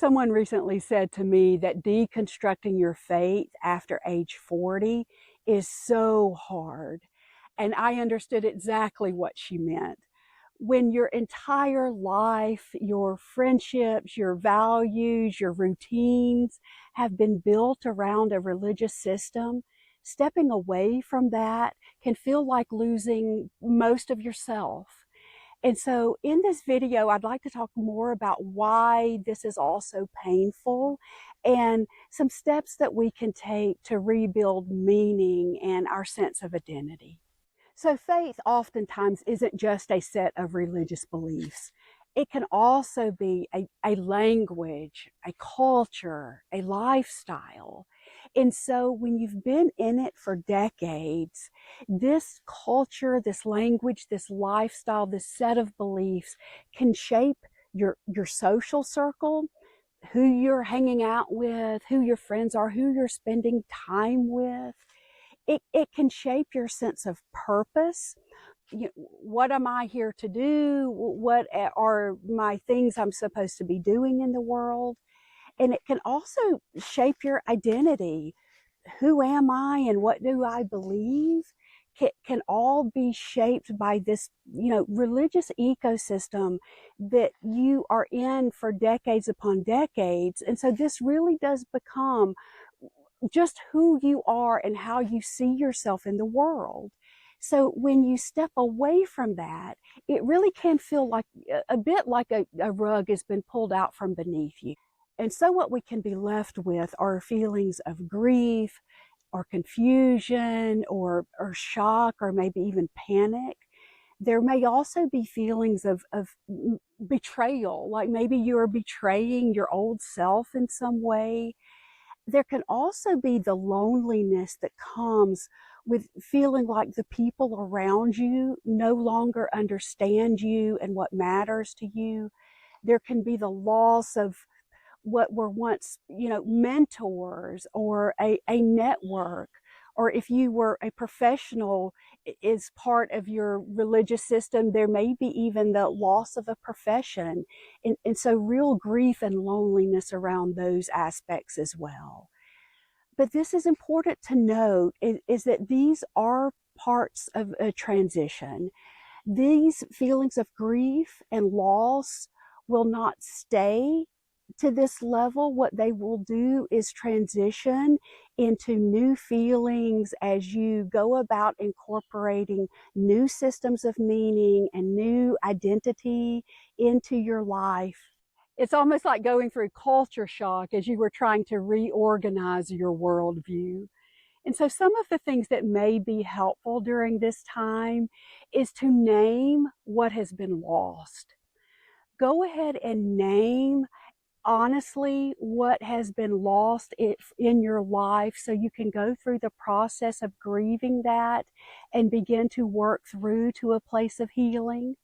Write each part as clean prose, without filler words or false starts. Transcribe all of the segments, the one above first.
Someone recently said to me that deconstructing your faith after age 40 is so hard. And I understood exactly what she meant. When your entire life, your friendships, your values, your routines have been built around a religious system, stepping away from that can feel like losing most of yourself. And so in this video, I'd like to talk more about why this is also painful and some steps that we can take to rebuild meaning and our sense of identity. So faith oftentimes isn't just a set of religious beliefs. It can also be a language, a culture, a lifestyle. And so when you've been in it for decades, this culture, this language, this lifestyle, this set of beliefs can shape your social circle, who you're hanging out with, who your friends are, who you're spending time with. It can shape your sense of purpose. What am I here to do? What are my things I'm supposed to be doing in the world? And it can also shape your identity. Who am I and what do I believe? Can all be shaped by this, religious ecosystem that you are in for decades upon decades. And so this really does become just who you are and how you see yourself in the world. So when you step away from that, it really can feel like a bit like a rug has been pulled out from beneath you. And so what we can be left with are feelings of grief or confusion or shock or maybe even panic. There may also be feelings of betrayal, like maybe you're betraying your old self in some way. There can also be the loneliness that comes with feeling like the people around you no longer understand you and what matters to you. There can be the loss of what were once, mentors or a network, or if you were a professional is part of your religious system, there may be even the loss of a profession. And so real grief and loneliness around those aspects as well. But this is important to note is that these are parts of a transition. These feelings of grief and loss will not stay to this level. What they will do is transition into new feelings as you go about incorporating new systems of meaning and new identity into your life. It's almost like going through culture shock as you were trying to reorganize your worldview. And so some of the things that may be helpful during this time is to name what has been lost. Go ahead and name honestly what has been lost in your life so you can go through the process of grieving that and begin to work through to a place of healing.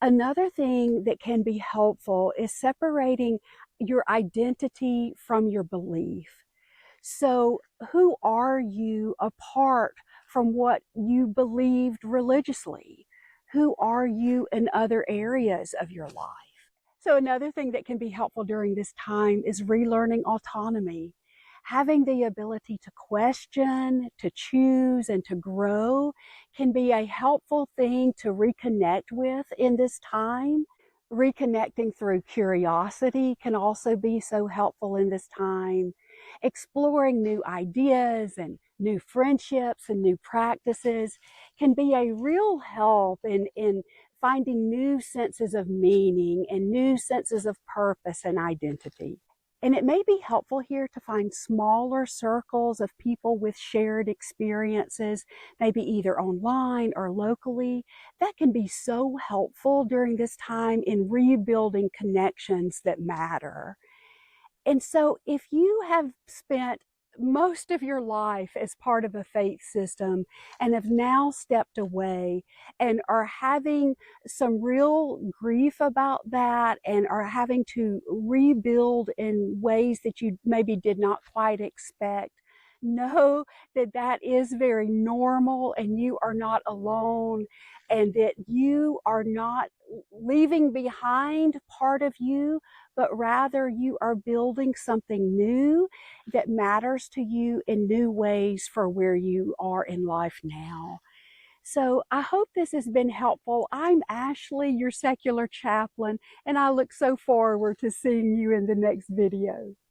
Another thing that can be helpful is separating your identity from your belief. So who are you apart from what you believed religiously? Who are you in other areas of your life? So another thing that can be helpful during this time is relearning autonomy. Having the ability to question, to choose, and to grow can be a helpful thing to reconnect with in this time. Reconnecting through curiosity can also be so helpful in this time. Exploring new ideas and new friendships and new practices can be a real help in finding new senses of meaning and new senses of purpose and identity. And it may be helpful here to find smaller circles of people with shared experiences, maybe either online or locally. That can be so helpful during this time in rebuilding connections that matter. And so if you have spent most of your life as part of a faith system and have now stepped away and are having some real grief about that and are having to rebuild in ways that you maybe did not quite expect, know that that is very normal and you are not alone, and that you are not leaving behind part of you, but rather you are building something new that matters to you in new ways for where you are in life now. So I hope this has been helpful. I'm Ashley, your secular chaplain, and I look so forward to seeing you in the next video.